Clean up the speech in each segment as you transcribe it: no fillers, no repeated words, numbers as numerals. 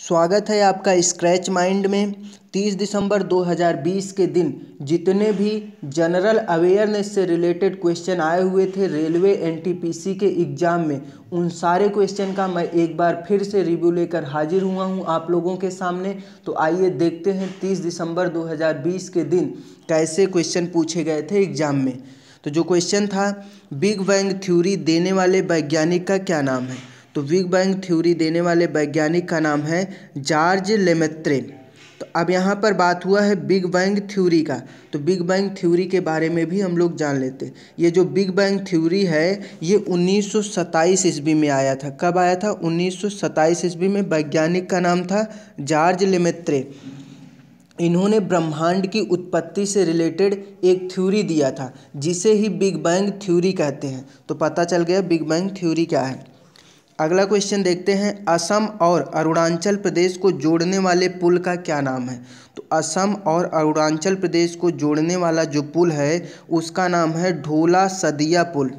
स्वागत है आपका स्क्रैच माइंड में। 30 दिसंबर 2020 के दिन जितने भी जनरल अवेयरनेस से रिलेटेड क्वेश्चन आए हुए थे रेलवे एनटीपीसी के एग्ज़ाम में, उन सारे क्वेश्चन का मैं एक बार फिर से रिव्यू लेकर हाजिर हुआ हूं आप लोगों के सामने। तो आइए देखते हैं 30 दिसंबर 2020 के दिन कैसे क्वेश्चन पूछे गए थे एग्ज़ाम में। तो जो क्वेश्चन था, बिग बैंग थ्योरी देने वाले वैज्ञानिक का क्या नाम है? तो बिग बैंग थ्योरी देने वाले वैज्ञानिक का नाम है जॉर्ज लेमेत्रे। तो अब यहाँ पर बात हुआ है बिग बैंग थ्योरी का, तो बिग बैंग थ्योरी के बारे में भी हम लोग जान लेते हैं। ये जो बिग बैंग थ्योरी है ये 1927 ईस्वी में आया था। कब आया था? 1927 ईस्वी में। वैज्ञानिक का नाम था जॉर्ज लेमेत्रे। इन्होंने ब्रह्मांड की उत्पत्ति से रिलेटेड एक थ्योरी दिया था जिसे ही बिग बैंग थ्योरी कहते हैं। तो पता चल गया बिग बैंग थ्योरी क्या है। अगला क्वेश्चन देखते हैं, असम और अरुणाचल प्रदेश को जोड़ने वाले पुल का क्या नाम है? तो असम और अरुणाचल प्रदेश को जोड़ने वाला जो पुल है उसका नाम है ढोला सदिया पुल।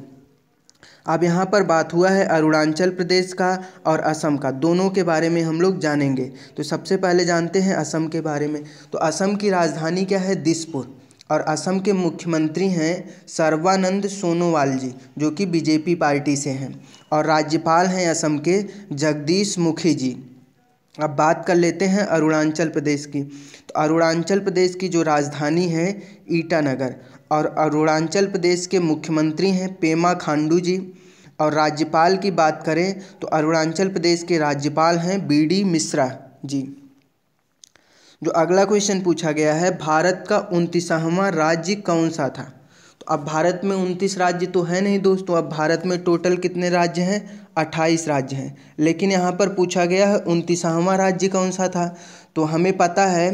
अब यहाँ पर बात हुआ है अरुणाचल प्रदेश का और असम का, दोनों के बारे में हम लोग जानेंगे। तो सबसे पहले जानते हैं असम के बारे में। तो असम की राजधानी क्या है? दिसपुर। और असम के मुख्यमंत्री हैं सर्बानंद सोनोवाल जी, जो कि बीजेपी पार्टी से हैं। और राज्यपाल हैं असम के जगदीश मुखी जी। अब बात कर लेते हैं अरुणाचल प्रदेश की। तो अरुणाचल प्रदेश की जो राजधानी है ईटानगर। और अरुणाचल प्रदेश के मुख्यमंत्री हैं पेमा खांडू जी। और राज्यपाल की बात करें तो अरुणाचल प्रदेश के राज्यपाल हैं बीडी मिश्रा जी। जो अगला क्वेश्चन पूछा गया है, भारत का 29वां राज्य कौन सा था? तो अब भारत में 29 राज्य तो है नहीं दोस्तों। अब भारत में टोटल कितने राज्य हैं? 28 राज्य हैं। लेकिन यहाँ पर पूछा गया है 29वां राज्य कौन सा था। तो हमें पता है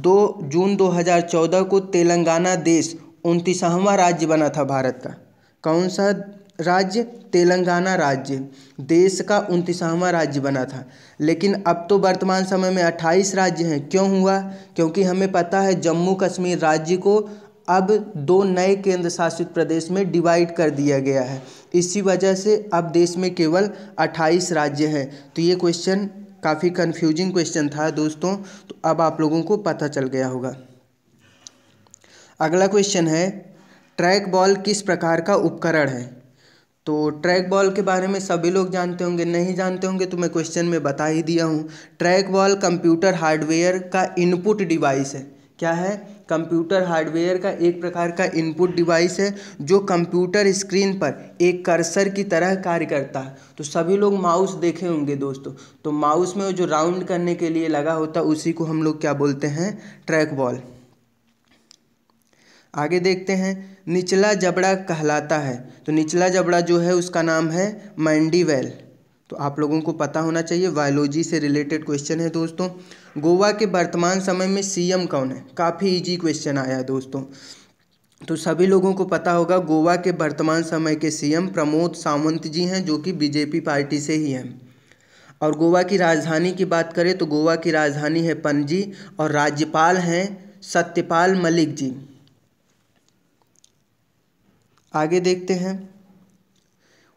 2 जून 2014 को तेलंगाना देश 29वां राज्य बना था भारत का। कौन सा राज्य? तेलंगाना राज्य देश का 29वां राज्य बना था। लेकिन अब तो वर्तमान समय में 28 राज्य हैं। क्यों हुआ? क्योंकि हमें पता है जम्मू कश्मीर राज्य को अब 2 नए केंद्र शासित प्रदेश में डिवाइड कर दिया गया है। इसी वजह से अब देश में केवल 28 राज्य हैं। तो ये क्वेश्चन काफ़ी कंफ्यूजिंग क्वेश्चन था दोस्तों, तो अब आप लोगों को पता चल गया होगा। अगला क्वेश्चन है, ट्रैक बॉल किस प्रकार का उपकरण है? तो ट्रैक बॉल के बारे में सभी लोग जानते होंगे, नहीं जानते होंगे तो मैं क्वेश्चन में बता ही दिया हूँ। ट्रैक बॉल कंप्यूटर हार्डवेयर का इनपुट डिवाइस है। क्या है? कंप्यूटर हार्डवेयर का एक प्रकार का इनपुट डिवाइस है जो कंप्यूटर स्क्रीन पर एक कर्सर की तरह कार्य करता है। तो सभी लोग माउस देखे होंगे दोस्तों। तो माउस में जो राउंड करने के लिए लगा होता है उसी को हम लोग क्या बोलते हैं? Track ball. आगे देखते हैं, निचला जबड़ा कहलाता है। तो निचला जबड़ा जो है उसका नाम है मैंडिबल। तो आप लोगों को पता होना चाहिए, बायोलॉजी से रिलेटेड क्वेश्चन है दोस्तों। गोवा के वर्तमान समय में सीएम कौन है? काफ़ी इजी क्वेश्चन आया है दोस्तों। तो सभी लोगों को पता होगा गोवा के वर्तमान समय के सीएम प्रमोद सावंत जी हैं, जो कि बीजेपी पार्टी से ही हैं। और गोवा की राजधानी की बात करें तो गोवा की राजधानी है पणजी। और राज्यपाल हैं सत्यपाल मलिक जी। आगे देखते हैं,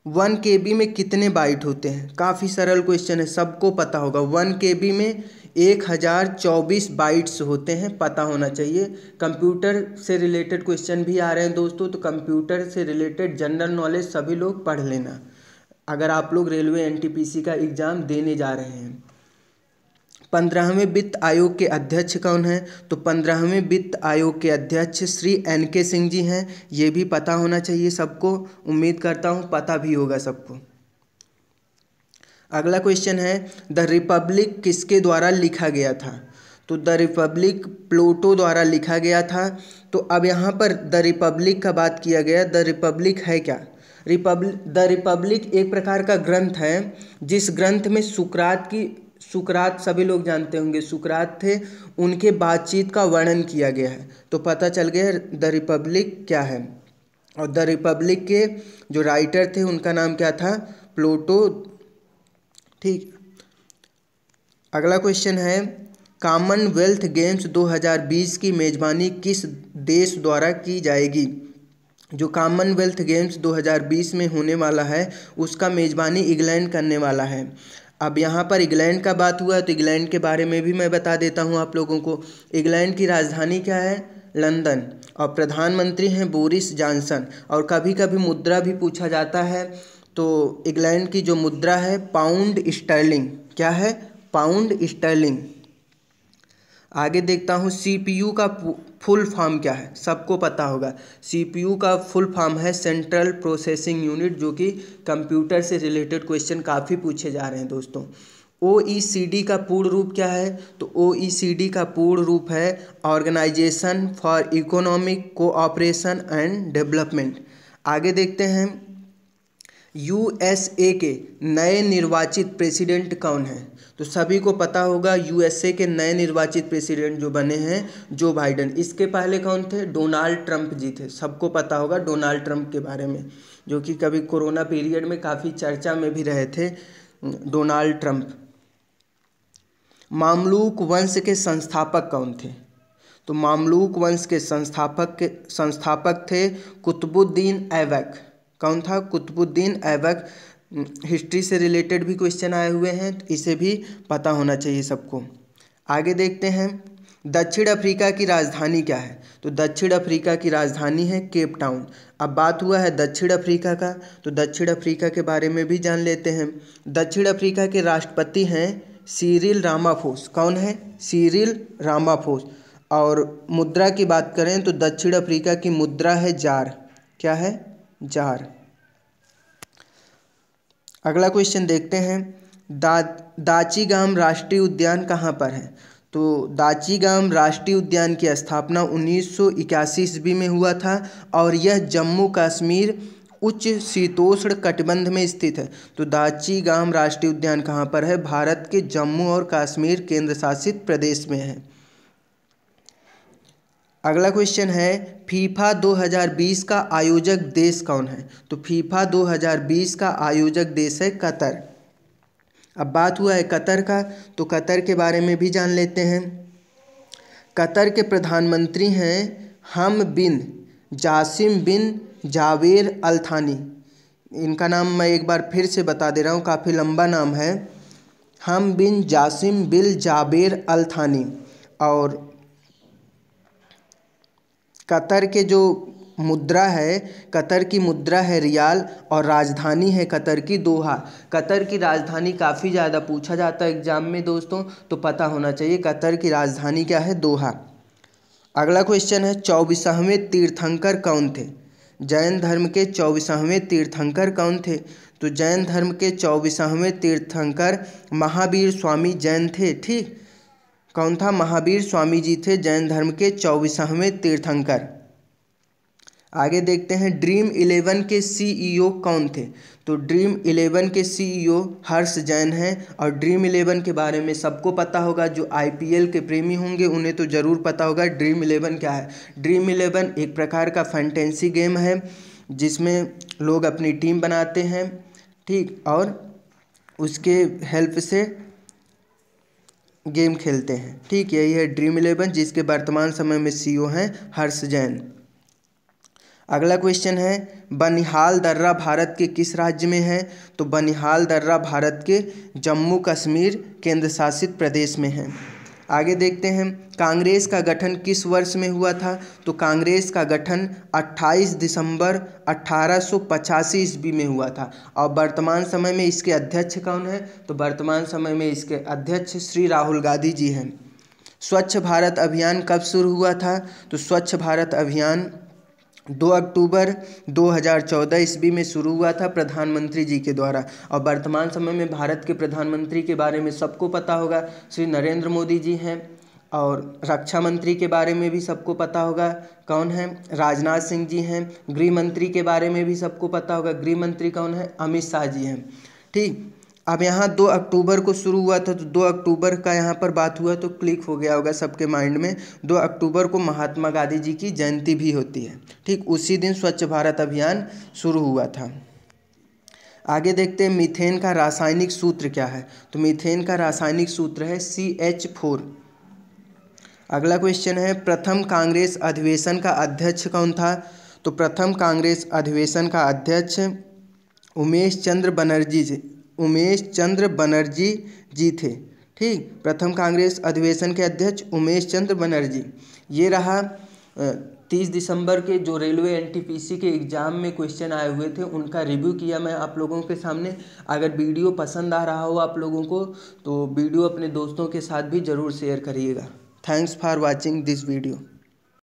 1 KB में कितने बाइट होते हैं? काफ़ी सरल क्वेश्चन है, सबको पता होगा। 1 KB में 1024 बाइट्स होते हैं, पता होना चाहिए। कंप्यूटर से रिलेटेड क्वेश्चन भी आ रहे हैं दोस्तों, तो कंप्यूटर से रिलेटेड जनरल नॉलेज सभी लोग पढ़ लेना अगर आप लोग रेलवे एनटीपीसी का एग्ज़ाम देने जा रहे हैं। 15वें वित्त आयोग के अध्यक्ष कौन हैं? तो 15वें वित्त आयोग के अध्यक्ष श्री NK सिंह जी हैं। ये भी पता होना चाहिए सबको, उम्मीद करता हूँ पता भी होगा सबको। अगला क्वेश्चन है, द रिपब्लिक किसके द्वारा लिखा गया था? तो द रिपब्लिक प्लेटो द्वारा लिखा गया था। तो अब यहाँ पर द रिपब्लिक का बात किया गया। द रिपब्लिक है क्या? द रिपब्लिक एक प्रकार का ग्रंथ है जिस ग्रंथ में सुकरात सभी लोग जानते होंगे, सुकरात थे, उनके बातचीत का वर्णन किया गया है। तो पता चल गया द रिपब्लिक क्या है। और द रिपब्लिक के जो राइटर थे उनका नाम क्या था? प्लेटो। ठीक। अगला क्वेश्चन है, कॉमनवेल्थ गेम्स 2020 की मेज़बानी किस देश द्वारा की जाएगी? जो कॉमनवेल्थ गेम्स 2020 में होने वाला है उसका मेज़बानी इंग्लैंड करने वाला है। अब यहाँ पर इंग्लैंड का बात हुआ तो इंग्लैंड के बारे में भी मैं बता देता हूँ आप लोगों को। इंग्लैंड की राजधानी क्या है? लंदन। और प्रधानमंत्री हैं बोरिस जॉनसन। और कभी कभी मुद्रा भी पूछा जाता है, तो इंग्लैंड की जो मुद्रा है पाउंड स्टर्लिंग। क्या है? Pound sterling. आगे देखता हूँ सीपीयू का फुल फॉर्म क्या है? सबको पता होगा। सीपीयू का फुल फॉर्म है सेंट्रल प्रोसेसिंग यूनिट, जो कि कंप्यूटर से रिलेटेड क्वेश्चन काफ़ी पूछे जा रहे हैं दोस्तों। ओईसीडी का पूर्ण रूप क्या है? तो ओईसीडी का पूर्ण रूप है organisation for economic cooperation and development. आगे देखते हैं यूएसए के नए निर्वाचित प्रेसिडेंट कौन हैं? तो सभी को पता होगा यूएसए के नए निर्वाचित प्रेसिडेंट जो बने हैं जो बाइडन। इसके पहले कौन थे? डोनाल्ड ट्रंप जी थे। सबको पता होगा डोनाल्ड ट्रंप के बारे में, जो कि कभी कोरोना पीरियड में काफ़ी चर्चा में भी रहे थे डोनाल्ड ट्रंप। मामलूक वंश के संस्थापक कौन थे? तो मामलूक वंश के संस्थापक थे कुतुबुद्दीन ऐबक। कौन था? कुतुबुद्दीन ऐबक। हिस्ट्री से रिलेटेड भी क्वेश्चन आए हुए हैं, तो इसे भी पता होना चाहिए सबको। आगे देखते हैं दक्षिण अफ्रीका की राजधानी क्या है? तो दक्षिण अफ्रीका की राजधानी है केप टाउन। अब बात हुआ है दक्षिण अफ्रीका का, तो दक्षिण अफ्रीका के बारे में भी जान लेते हैं। दक्षिण अफ्रीका के राष्ट्रपति हैं सिरिल रामाफोस। कौन है? सिरिल रामाफोस। और मुद्रा की बात करें तो दक्षिण अफ्रीका की मुद्रा है जार। क्या है? जार। अगला क्वेश्चन देखते हैं दाचीगाम राष्ट्रीय उद्यान कहाँ पर है? तो दाचीगाम राष्ट्रीय उद्यान की स्थापना 1981 ईस्वी में हुआ था और यह जम्मू कश्मीर उच्च शीतोष्ण कटिबंध में स्थित है। तो दाचीगाम राष्ट्रीय उद्यान कहाँ पर है? भारत के जम्मू और कश्मीर केंद्र शासित प्रदेश में है। अगला क्वेश्चन है फीफा 2020 का आयोजक देश कौन है? तो फीफा 2020 का आयोजक देश है कतर। अब बात हुआ है कतर का, तो कतर के बारे में भी जान लेते हैं। कतर के प्रधानमंत्री हैं हम बिन जासिम बिन जावेर अल थानी। इनका नाम मैं एक बार फिर से बता दे रहा हूँ, काफ़ी लंबा नाम है, हम बिन जासिम बिन जावेर अल थानी। और कतर के जो मुद्रा है, कतर की मुद्रा है रियाल और राजधानी है कतर की दोहा। कतर की राजधानी काफ़ी ज़्यादा पूछा जाता है एग्जाम में दोस्तों, तो पता होना चाहिए कतर की राजधानी क्या है? दोहा। अगला क्वेश्चन है 24वें तीर्थंकर कौन थे? जैन धर्म के 24वें तीर्थंकर कौन थे? तो जैन धर्म के 24वें तीर्थंकर महावीर स्वामी जैन थे। ठीक, कौन था? महावीर स्वामी जी थे जैन धर्म के 24वें तीर्थंकर। आगे देखते हैं ड्रीम 11 के सीईओ कौन थे? तो ड्रीम 11 के सीईओ हर्ष जैन हैं। और ड्रीम 11 के बारे में सबको पता होगा, जो आईपीएल के प्रेमी होंगे उन्हें तो ज़रूर पता होगा ड्रीम 11 क्या है। ड्रीम 11 एक प्रकार का फैंटेसी गेम है जिसमें लोग अपनी टीम बनाते हैं, ठीक, और उसके हेल्प से गेम खेलते हैं। ठीक, यही है ड्रीम 11, जिसके वर्तमान समय में सीईओ हैं हर्ष जैन। अगला क्वेश्चन है बनिहाल दर्रा भारत के किस राज्य में है? तो बनिहाल दर्रा भारत के जम्मू कश्मीर केंद्र शासित प्रदेश में है। आगे देखते हैं कांग्रेस का गठन किस वर्ष में हुआ था? तो कांग्रेस का गठन 28 दिसंबर 1885 ईस्वी में हुआ था। और वर्तमान समय में इसके अध्यक्ष कौन है? तो वर्तमान समय में इसके अध्यक्ष श्री राहुल गांधी जी हैं। स्वच्छ भारत अभियान कब शुरू हुआ था? तो स्वच्छ भारत अभियान 2 अक्टूबर 2014 ईस्वी में शुरू हुआ था प्रधानमंत्री जी के द्वारा। और वर्तमान समय में भारत के प्रधानमंत्री के बारे में सबको पता होगा, श्री नरेंद्र मोदी जी हैं। और रक्षा मंत्री के बारे में भी सबको पता होगा, कौन है? राजनाथ सिंह जी हैं। गृह मंत्री के बारे में भी सबको पता होगा, गृह मंत्री कौन है? अमित शाह जी हैं। ठीक, अब यहाँ 2 अक्टूबर को शुरू हुआ था, तो 2 अक्टूबर का यहाँ पर बात हुआ तो क्लिक हो गया होगा सबके माइंड में। 2 अक्टूबर को महात्मा गांधी जी की जयंती भी होती है। ठीक, उसी दिन स्वच्छ भारत अभियान शुरू हुआ था। आगे देखते हैं मीथेन का रासायनिक सूत्र क्या है? तो मीथेन का रासायनिक सूत्र है CH4। अगला क्वेश्चन है प्रथम कांग्रेस अधिवेशन का अध्यक्ष कौन था? तो प्रथम कांग्रेस अधिवेशन का अध्यक्ष उमेश चंद्र बनर्जी जी थे। ठीक, प्रथम कांग्रेस अधिवेशन के अध्यक्ष उमेश चंद्र बनर्जी। ये रहा 30 दिसंबर के जो रेलवे एनटीपीसी के एग्ज़ाम में क्वेश्चन आए हुए थे उनका रिव्यू किया मैं आप लोगों के सामने। अगर वीडियो पसंद आ रहा हो आप लोगों को तो वीडियो अपने दोस्तों के साथ भी ज़रूर शेयर करिएगा। Thanks for watching this video.